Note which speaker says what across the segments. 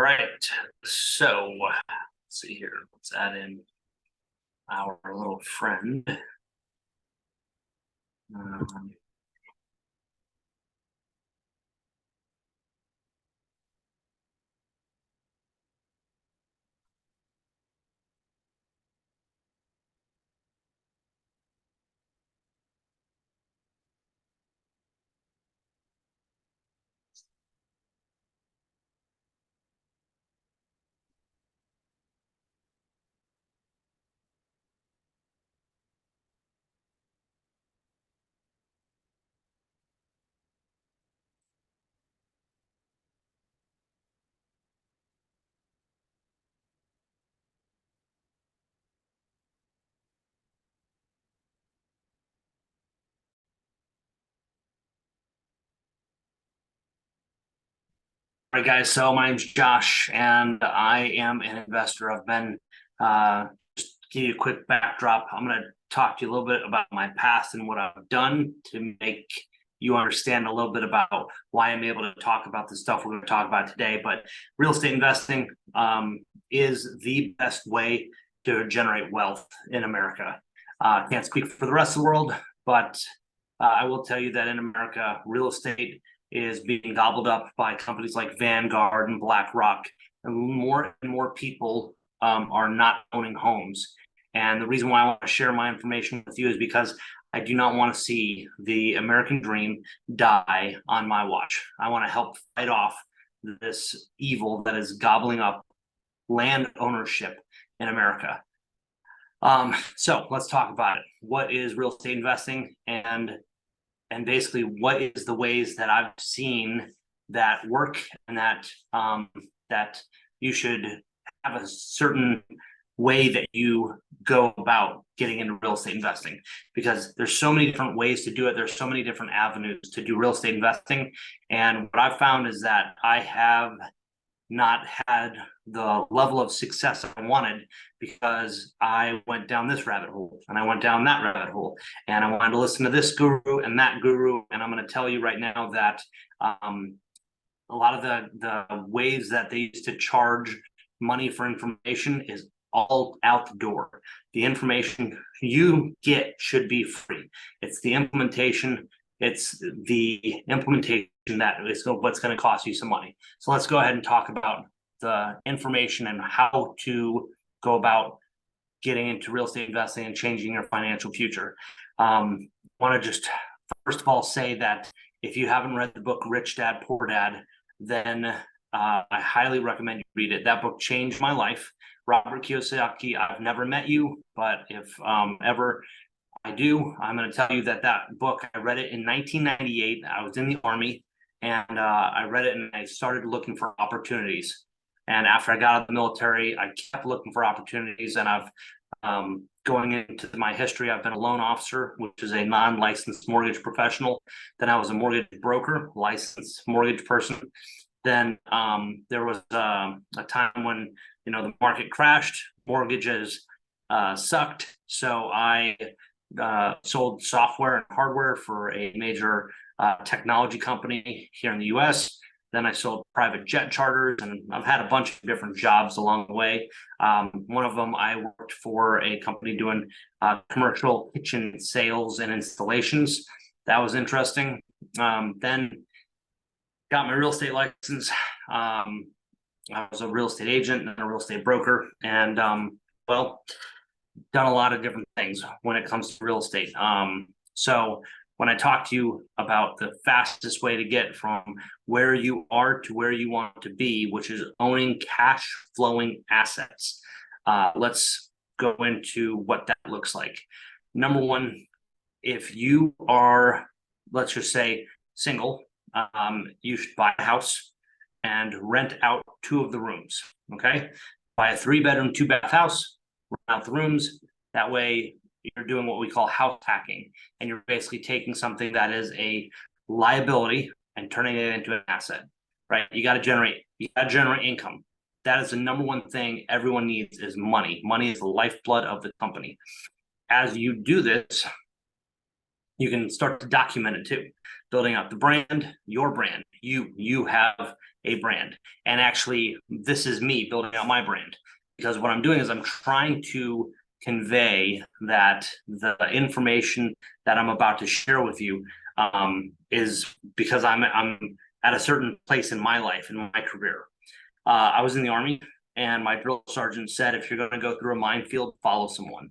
Speaker 1: All right, so let's see here. Let's add in our little friend. Um, all right, guys. So my name's Josh, and I am an investor. I've been just to give you a quick backdrop. I'm going to talk to you a little bit about my past and what I've done to make you understand a little bit about why I'm able to talk about the stuff we're going to talk about today. But real estate investing is the best way to generate wealth in America. Can't speak for the rest of the world, but I will tell you that in America, real estate is being gobbled up by companies like Vanguard and BlackRock, and more people are not owning homes. And the reason why I want to share my information with you is because I do not want to see the American dream die on my watch. I want to help fight off this evil that is gobbling up land ownership in America. So let's talk about it. What is real estate investing, and basically what is the ways that I've seen that work, and that you should have a certain way that you go about getting into real estate investing, because there's so many different ways to do it. There's so many different avenues to do real estate investing. And what I've found is that I have not had the level of success I wanted because I went down this rabbit hole and I went down that rabbit hole and I wanted to listen to this guru and that guru. And I'm going to tell you right now that a lot of the ways that they used to charge money for information is all out the door. The information you get should be free. It's the implementation that is what's going to cost you some money. So let's go ahead and talk about the information and how to go about getting into real estate investing and changing your financial future. I want to just first of all say that if you haven't read the book Rich Dad Poor Dad, then I highly recommend you read it. That book changed my life. Robert Kiyosaki, I've never met you, but if ever I do, I'm going to tell you that book, I read it in 1998. I was in the Army, and I read it and I started looking for opportunities. And after I got out of the military, I kept looking for opportunities. And I've going into my history, I've been a loan officer, which is a non-licensed mortgage professional. Then I was a mortgage broker, licensed mortgage person. Then there was a time when the market crashed, mortgages sucked, so I sold software and hardware for a major technology company here in the US. Then I sold private jet charters, and I've had a bunch of different jobs along the way. One of them, I worked for a company doing commercial kitchen sales and installations. That was interesting. Then got my real estate license. I was a real estate agent and a real estate broker, and done a lot of different things when it comes to real estate. So when I talk to you about the fastest way to get from where you are to where you want to be, which is owning cash flowing assets, let's go into what that looks like. Number one, if you are, let's just say, single, you should buy a house and rent out 2 of the rooms. Okay, buy a 3-bedroom, 2-bath house, rent out the rooms. That way you're doing what we call house hacking, and you're basically taking something that is a liability and turning it into an asset. Right? You got to generate income. That is the number one thing everyone needs, is money. Money is the lifeblood of the company. As you do this, you can start to document it too. building up the brand, your brand. You have a brand. And actually, this is me building out my brand, because what I'm doing is I'm trying to convey that the information that I'm about to share with you is because I'm at a certain place in my life, in my career. I was in the Army, and my drill sergeant said, if you're going to go through a minefield, follow someone.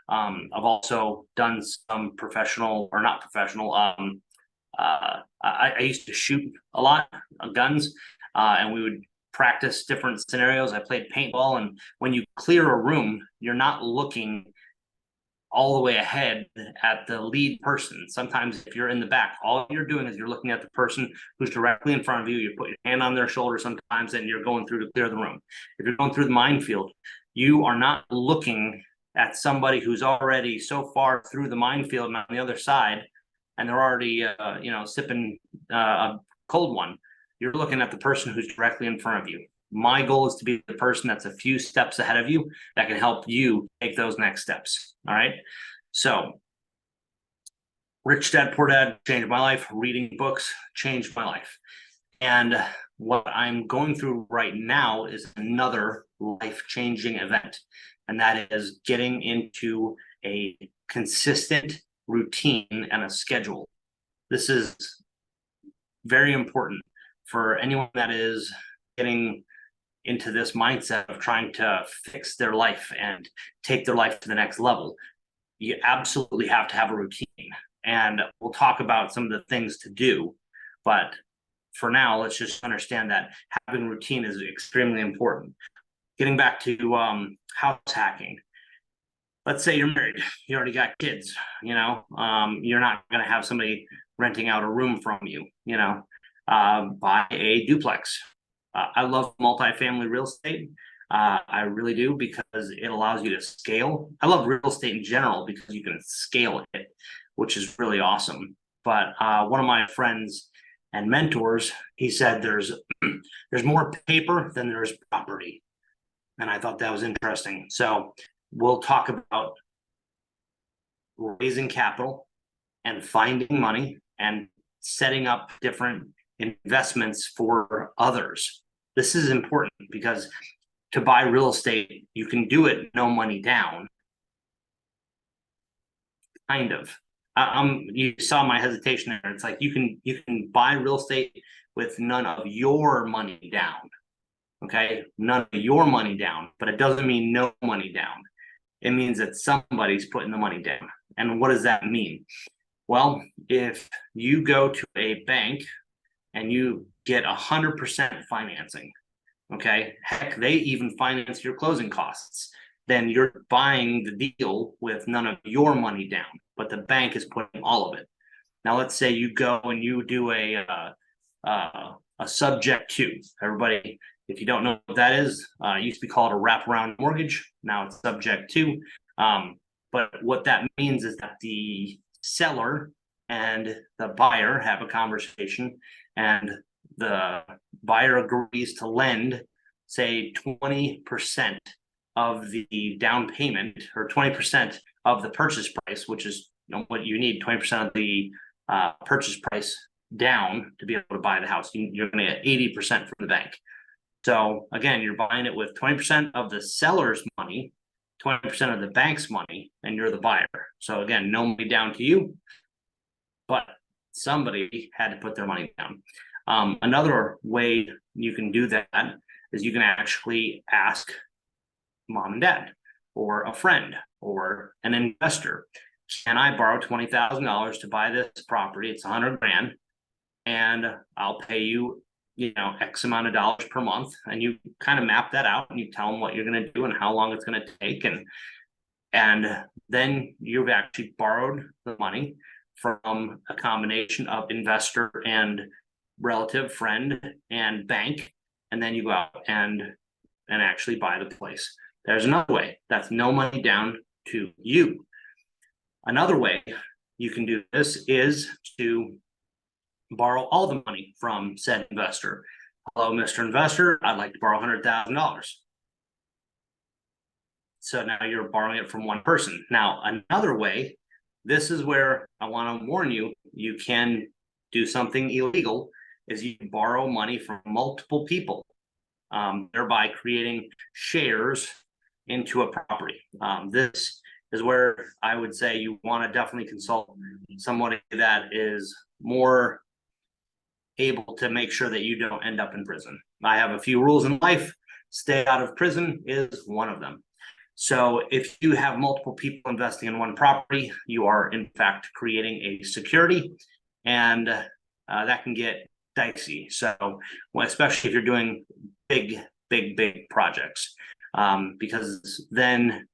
Speaker 1: I've also done some professional, or not professional, I used to shoot a lot of guns, and we would practice different scenarios. I played paintball, and when you clear a room, you're not looking all the way ahead at the lead person. Sometimes if you're in the back, all you're doing is you're looking at the person who's directly in front of you. You put your hand on their shoulder sometimes, and you're going through to clear the room. If you're going through the minefield, you are not looking at somebody who's already so far through the minefield and on the other side, and they're already sipping a cold one. You're looking at the person who's directly in front of you. My goal is to be the person that's a few steps ahead of you that can help you take those next steps. All right. So, Rich Dad Poor Dad changed my life. Reading books changed my life. And what I'm going through right now is another life-changing event. And that is getting into a consistent routine and a schedule. This is very important for anyone that is getting into this mindset of trying to fix their life and take their life to the next level. You absolutely have to have a routine. And we'll talk about some of the things to do. But for now, let's just understand that having routine is extremely important. Getting back to house hacking. Let's say you're married, you already got kids, you're not going to have somebody renting out a room from you, buy a duplex. I love multifamily real estate. I really do, because it allows you to scale. I love real estate in general because you can scale it, which is really awesome. But one of my friends and mentors, he said there's more paper than there's property. And I thought that was interesting. So we'll talk about raising capital and finding money and setting up different investments for others. This is important because to buy real estate, you can do it no money down. Kind of. You saw my hesitation there. It's like you can buy real estate with none of your money down. Okay, none of your money down, but it doesn't mean no money down. It means that somebody's putting the money down. And what does that mean? Well, if you go to a bank and you get 100% financing, okay, heck, they even finance your closing costs, then you're buying the deal with none of your money down, but the bank is putting all of it. Now, let's say you go and you do a subject to. Everybody, if you don't know what that is, it used to be called a wraparound mortgage. Now it's subject to. But what that means is that the seller and the buyer have a conversation, and the buyer agrees to lend, say, 20% of the down payment, or 20% of the purchase price, which is what you need, 20% of the purchase price down to be able to buy the house. You're going to get 80% from the bank. So again, you're buying it with 20% of the seller's money, 20% of the bank's money, and you're the buyer. So again, no money down to you, but somebody had to put their money down. Another way you can do that is you can actually ask mom and dad or a friend or an investor, can I borrow $20,000 to buy this property? It's 100 grand, and I'll pay you, X amount of dollars per month. And you kind of map that out, and you tell them what you're going to do and how long it's going to take. And then you've actually borrowed the money from a combination of investor and relative, friend, and bank. And then you go out and actually buy the place. There's another way. That's no money down to you. Another way you can do this is to borrow all the money from said investor. Hello, Mr. Investor, I'd like to borrow $100,000. So now you're borrowing it from one person. Now, another way, this is where I want to warn you, you can do something illegal is you borrow money from multiple people, thereby creating shares into a property. This is where I would say you want to definitely consult somebody that is more able to make sure that you don't end up in prison. I have a few rules in life. Stay out of prison is one of them. So if you have multiple people investing in one property, you are in fact creating a security, and that can get dicey. So especially if you're doing big projects, because then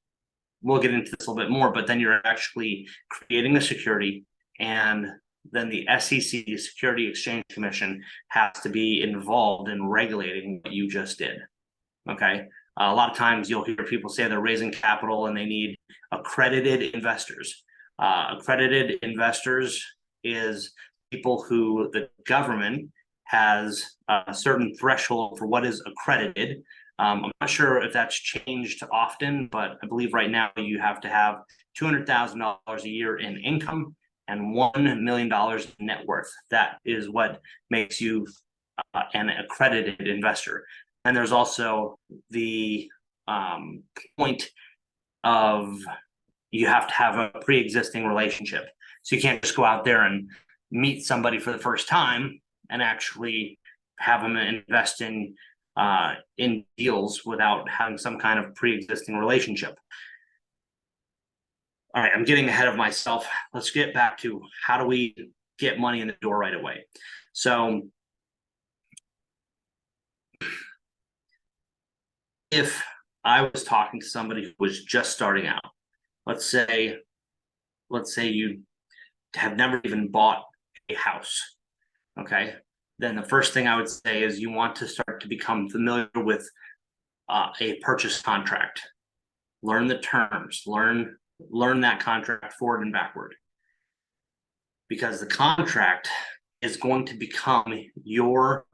Speaker 1: we'll get into this a little bit more, but then you're actually creating a security, and then the SEC, the Security Exchange Commission, has to be involved in regulating what you just did. Okay. A lot of times you'll hear people say they're raising capital and they need accredited investors. Accredited investors is people who the government has a certain threshold for what is accredited. I'm not sure if that's changed often, but I believe right now you have to have $200,000 a year in income and $1 million in net worth. That is what makes you an accredited investor. And there's also the point of you have to have a pre-existing relationship. So you can't just go out there and meet somebody for the first time and actually have them invest in deals without having some kind of pre-existing relationship. All right, I'm getting ahead of myself. Let's get back to how do we get money in the door right away. So if I was talking to somebody who was just starting out, let's say you have never even bought a house, okay? Then the first thing I would say is you want to start to become familiar with a purchase contract. Learn the terms, learn that contract forward and backward, because the contract is going to become your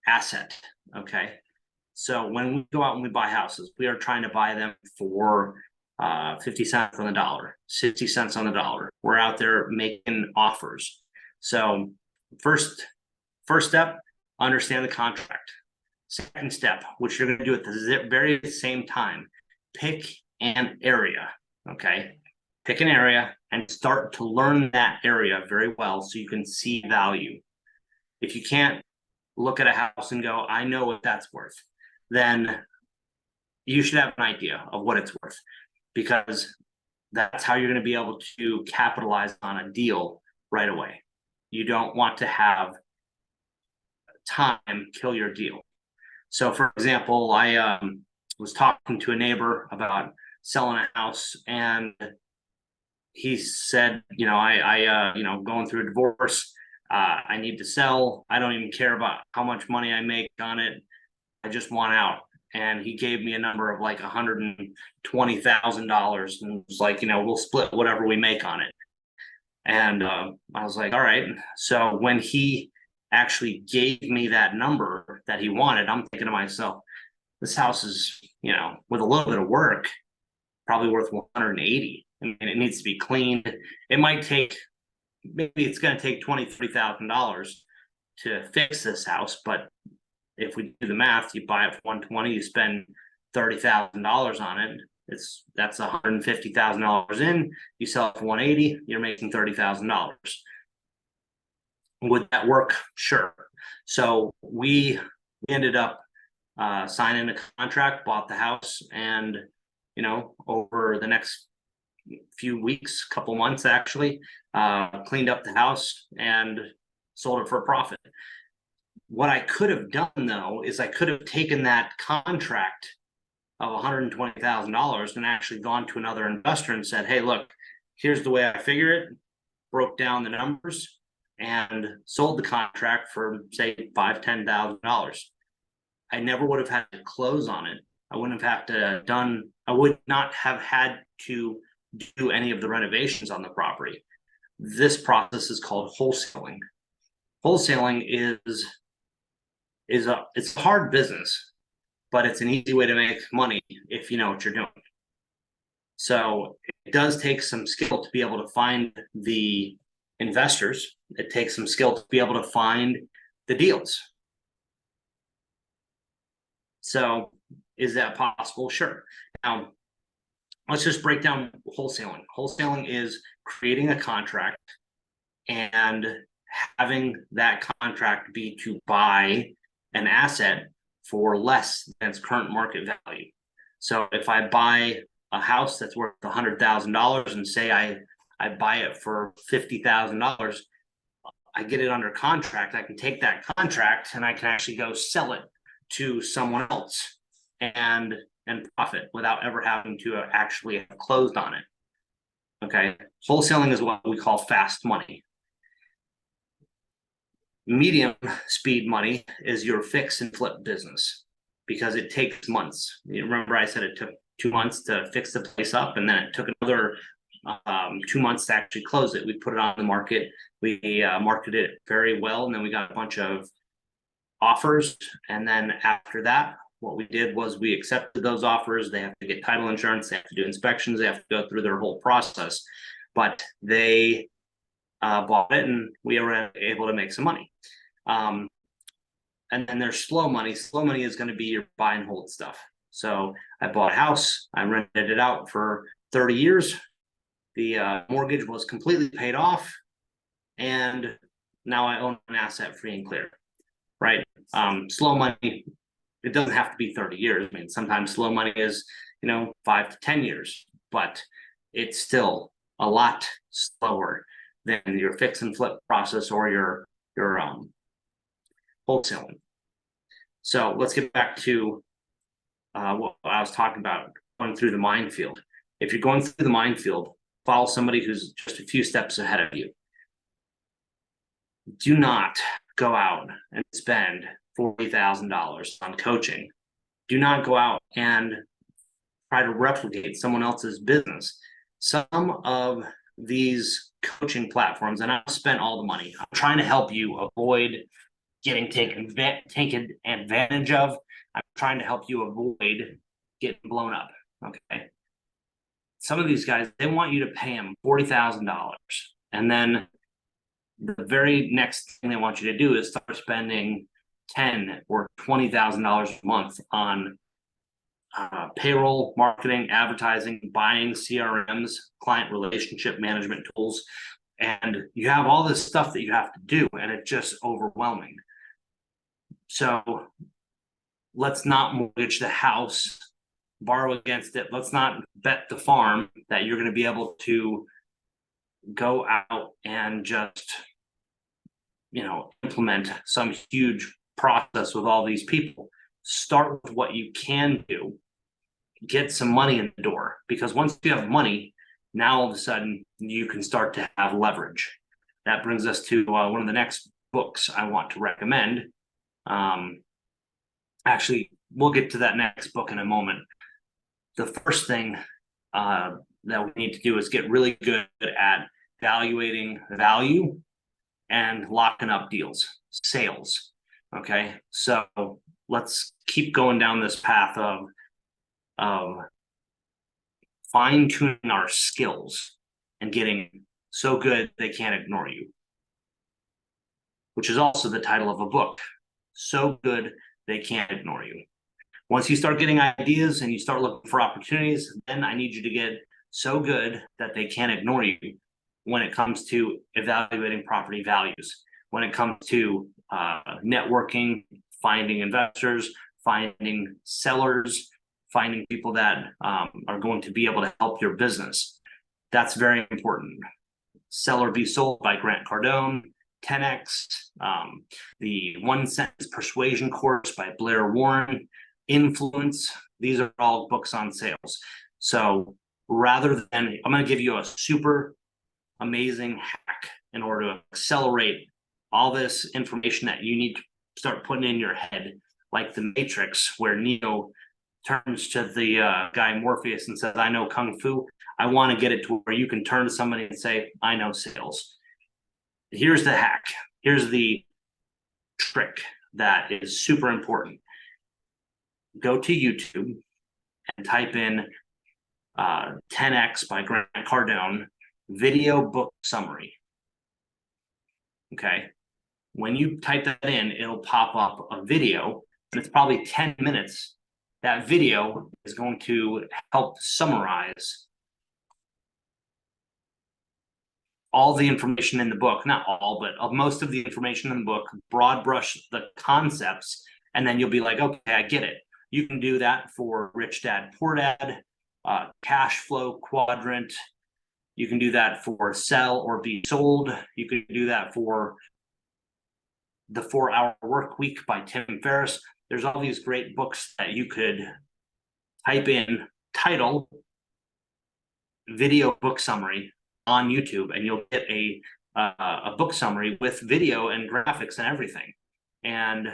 Speaker 1: asset, okay? So when we go out and we buy houses, we are trying to buy them for 50 cents on the dollar, 60 cents on the dollar. We're out there making offers. So first step, understand the contract. Second step, which you're going to do at the very same time, pick an area, okay? Pick an area and start to learn that area very well so you can see value. If you can't look at a house and go, I know what that's worth, then you should have an idea of what it's worth, because that's how you're going to be able to capitalize on a deal right away. You don't want to have time kill your deal. So for example, I was talking to a neighbor about selling a house, and he said, I going through a divorce, I need to sell. I don't even care about how much money I make on it. I just want out. And he gave me a number of like $120,000 and was like, we'll split whatever we make on it. And I was like, all right. So when he actually gave me that number that he wanted, I'm thinking to myself, this house is, with a little bit of work, probably worth 180. I mean, it needs to be cleaned. It might take, maybe it's going to take $20,000-$30,000 to fix this house, but if we do the math, you buy it for 120, you spend $30,000 on it. That's $150,000 in. You sell it for 180, you're making $30,000. Would that work? Sure. So we ended up signing a contract, bought the house, and over the next few weeks, couple months actually, cleaned up the house and sold it for a profit. What I could have done though is I could have taken that contract of $120,000 and actually gone to another investor and said, hey, look, here's the way I figure it, broke down the numbers and sold the contract for say $5,000-$10,000. I never would have had to close on it. I would not have had to do any of the renovations on the property. This process is called wholesaling. Wholesaling it's a hard business, but it's an easy way to make money if you know what you're doing. So it does take some skill to be able to find the investors It takes some skill to be able to find the deals. So is that possible? Sure. Now, let's just break down wholesaling. Wholesaling is creating a contract and having that contract be to buy an asset for less than its current market value. So if I buy a house that's worth $100,000 and say I buy it for $50,000, I get it under contract. I can take that contract and I can actually go sell it to someone else and profit without ever having to actually have closed on it. Okay, wholesaling is what we call fast money. Medium speed money is your fix and flip business because it takes months. You remember I said it took 2 months to fix the place up, and then it took another 2 months to actually close it. We put it on the market. We marketed it very well, and then we got a bunch of offers. And then after that, what we did was we accepted those offers. They have to get title insurance. They have to do inspections. They have to go through their whole process. But they bought it, and we were able to make some money. And then there's slow money. Slow money is going to be your buy and hold stuff. So I bought a house. I rented it out for 30 years. The mortgage was completely paid off, and now I own an asset free and clear. Right? Slow money, it doesn't have to be 30 years. I mean, sometimes slow money is, 5 to 10 years, but it's still a lot slower than your fix and flip process or your wholesaling. So let's get back to what I was talking about, going through the minefield. If you're going through the minefield, follow somebody who's just a few steps ahead of you. Do not go out and spend $40,000 on coaching. Do not go out and try to replicate someone else's business. Some of these coaching platforms, and I've spent all the money. I'm trying to help you avoid getting taken advantage of. I'm trying to help you avoid getting blown up. Okay. Some of these guys, they want you to pay them $40,000, and then the very next thing they want you to do is start spending $10,000 or $20,000 a month on payroll, marketing, advertising, buying CRMs, client relationship management tools. And you have all this stuff that you have to do, and it's just overwhelming. So let's not mortgage the house, borrow against it. Let's not bet the farm that you're going to be able to go out and just, implement some huge process with all these people. Start with what you can do, get some money in the door, because once you have money, now all of a sudden you can start to have leverage. That brings us to one of the next books I want to recommend. Actually, we'll get to that next book in a moment. The first thing that we need to do is get really good at evaluating value and locking up deals, sales. Okay, so let's keep going down this path of fine-tuning our skills and getting so good they can't ignore you, which is also the title of a book. So good they can't ignore you. Once you start getting ideas and you start looking for opportunities, then I need you to get so good that they can't ignore you when it comes to evaluating property values, when it comes to networking, finding investors, finding sellers, finding people that are going to be able to help your business. That's very important. Sell or Be Sold by Grant Cardone, 10X, the One Sentence Persuasion Course by Blair Warren, Influence. These are all books on sales. So rather than, I'm going to give you a super amazing hack in order to accelerate all this information that you need to start putting in your head, like the Matrix, where Neo turns to the guy Morpheus and says, I know Kung Fu. I want to get it to where you can turn to somebody and say, I know sales. Here's the hack. Here's the trick that is super important. Go to YouTube and type in 10X by Grant Cardone video book summary. Okay. When you type that in, it'll pop up a video, and it's probably 10 minutes. That video is going to help summarize all the information in the book, not all, but most of the information in the book, broad brush the concepts, and then you'll be like, okay, I get it. You can do that for Rich Dad, Poor Dad, cash flow quadrant. You can do that for Sell or Be Sold. You could do that for The 4 Hour Work Week by Tim Ferriss. There's all these great books that you could type in title, video book summary on YouTube, and you'll get a book summary with video and graphics and everything. And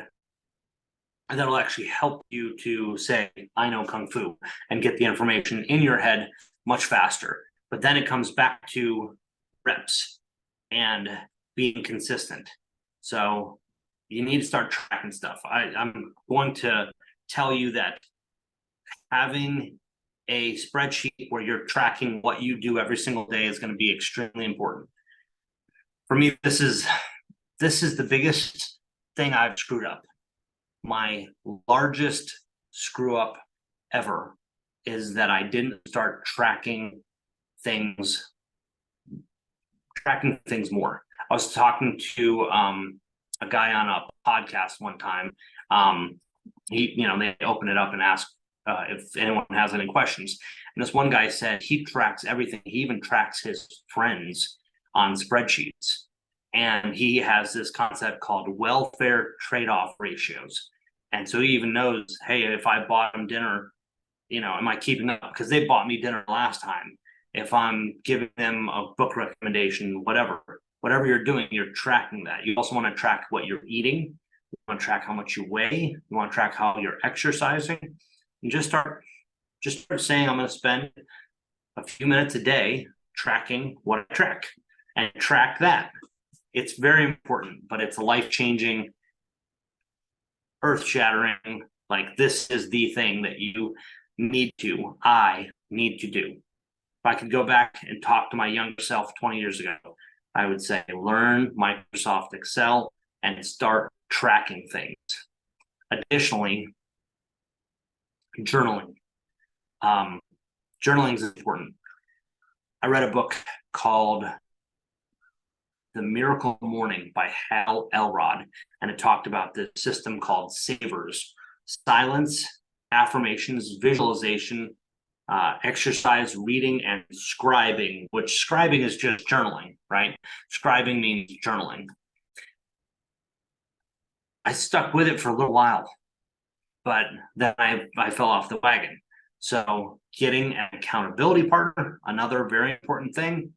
Speaker 1: that'll actually help you to say, I know Kung Fu, and get the information in your head much faster. But then it comes back to reps and being consistent. So you need to start tracking stuff. I'm going to tell you that having a spreadsheet where you're tracking what you do every single day is going to be extremely important. For me, this is the biggest thing I've screwed up. My largest screw up ever is that I didn't start tracking things more. I was talking to a guy on a podcast one time. They open it up and ask if anyone has any questions. And this one guy said he tracks everything. He even tracks his friends on spreadsheets. And he has this concept called welfare trade-off ratios. And so he even knows, hey, if I bought them dinner, am I keeping up? Because they bought me dinner last time. If I'm giving them a book recommendation, whatever you're doing, you're tracking that. You also want to track what you're eating. You want to track how much you weigh. You want to track how you're exercising. And just start saying, I'm going to spend a few minutes a day tracking what I track, and track that. It's very important, but it's life-changing, earth-shattering. Like, this is the thing that I need to do. If I could go back and talk to my younger self 20 years ago, I would say, learn Microsoft Excel and start tracking things. Additionally, journaling. Journaling is important. I read a book called The Miracle Morning by Hal Elrod, and it talked about this system called SAVERS: silence, affirmations, visualization, exercise, reading, and scribing, which scribing is just journaling, right? Scribing means journaling. I stuck with it for a little while, but then I fell off the wagon. So getting an accountability partner, another very important thing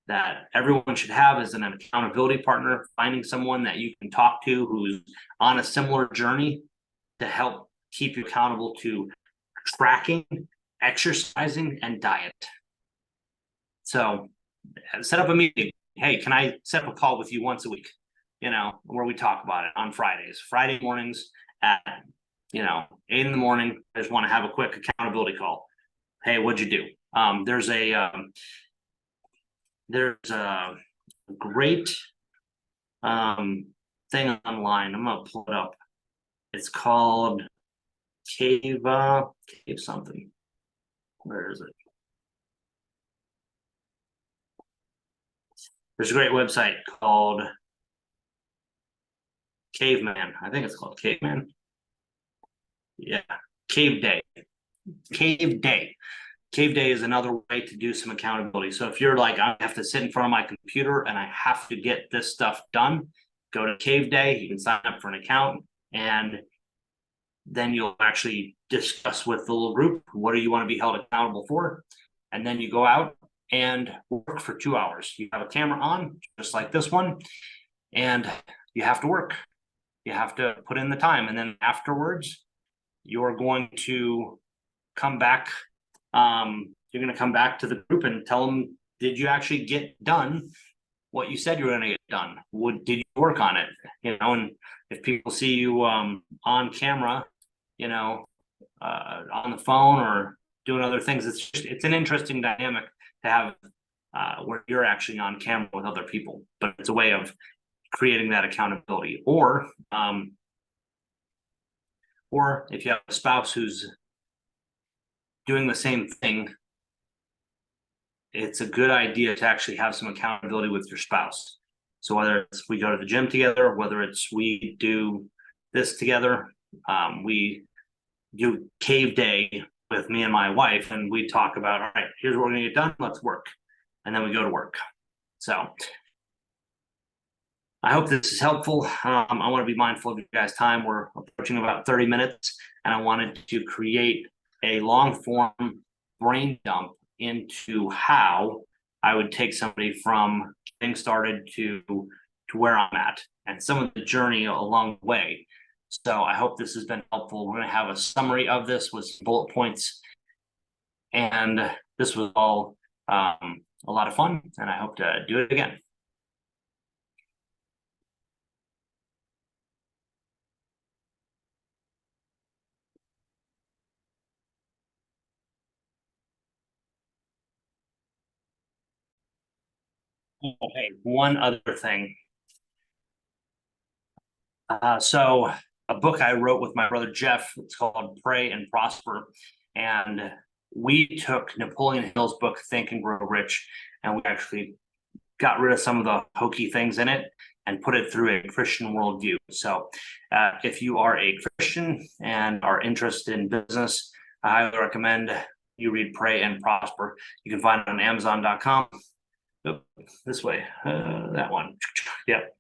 Speaker 1: that everyone should have, is an accountability partner. Finding someone that you can talk to who's on a similar journey to help keep you accountable to tracking, exercising, and diet. So set up a meeting. Hey, can I set up a call with you once a week, where we talk about it on Friday mornings at 8 in the morning. I just want to have a quick accountability call. Hey, what'd you do? There's a great thing online. I'm gonna pull it up. It's called Cave something. Where is it? There's a great website called Caveman. I think it's called Caveman. Yeah, Cave Day. Cave Day. Cave Day is another way to do some accountability. So if you're like, I have to sit in front of my computer and I have to get this stuff done, go to Cave Day. You can sign up for an account, and then you'll actually discuss with the little group, what do you want to be held accountable for? And then you go out and work for 2 hours. You have a camera on, just like this one, and you have to work. You have to put in the time. And then afterwards, you're going to come back. You're going to come back to the group and tell them, did you actually get done what you said you were going to get done? Did you work on it? And if people see you on camera, on the phone or doing other things, it's an interesting dynamic to have where you're actually on camera with other people. But it's a way of creating that accountability. Or if you have a spouse who's doing the same thing, it's a good idea to actually have some accountability with your spouse. So whether it's we go to the gym together, whether it's we do this together, we do cave day with me and my wife, and we talk about, all right, here's what we're gonna get done, let's work. And then we go to work. So I hope this is helpful. I want to be mindful of you guys' time. We're approaching about 30 minutes, and I wanted to create a long form brain dump into how I would take somebody from getting started to where I'm at and some of the journey along the way. So I hope this has been helpful. We're going to have a summary of this with some bullet points. And this was all a lot of fun, and I hope to do it again. Okay, one other thing. So a book I wrote with my brother Jeff, it's called Pray and Prosper. And we took Napoleon Hill's book, Think and Grow Rich, and we actually got rid of some of the hokey things in it and put it through a Christian worldview. So if you are a Christian and are interested in business, I highly recommend you read Pray and Prosper. You can find it on Amazon.com. Oh, this way, that one. Yep.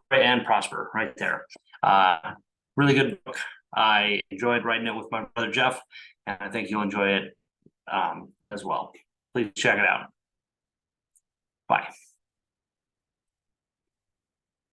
Speaker 1: Pray and Prosper right there. Really good book. I enjoyed writing it with my brother Jeff, and I think you'll enjoy it as well. Please check it out. Bye.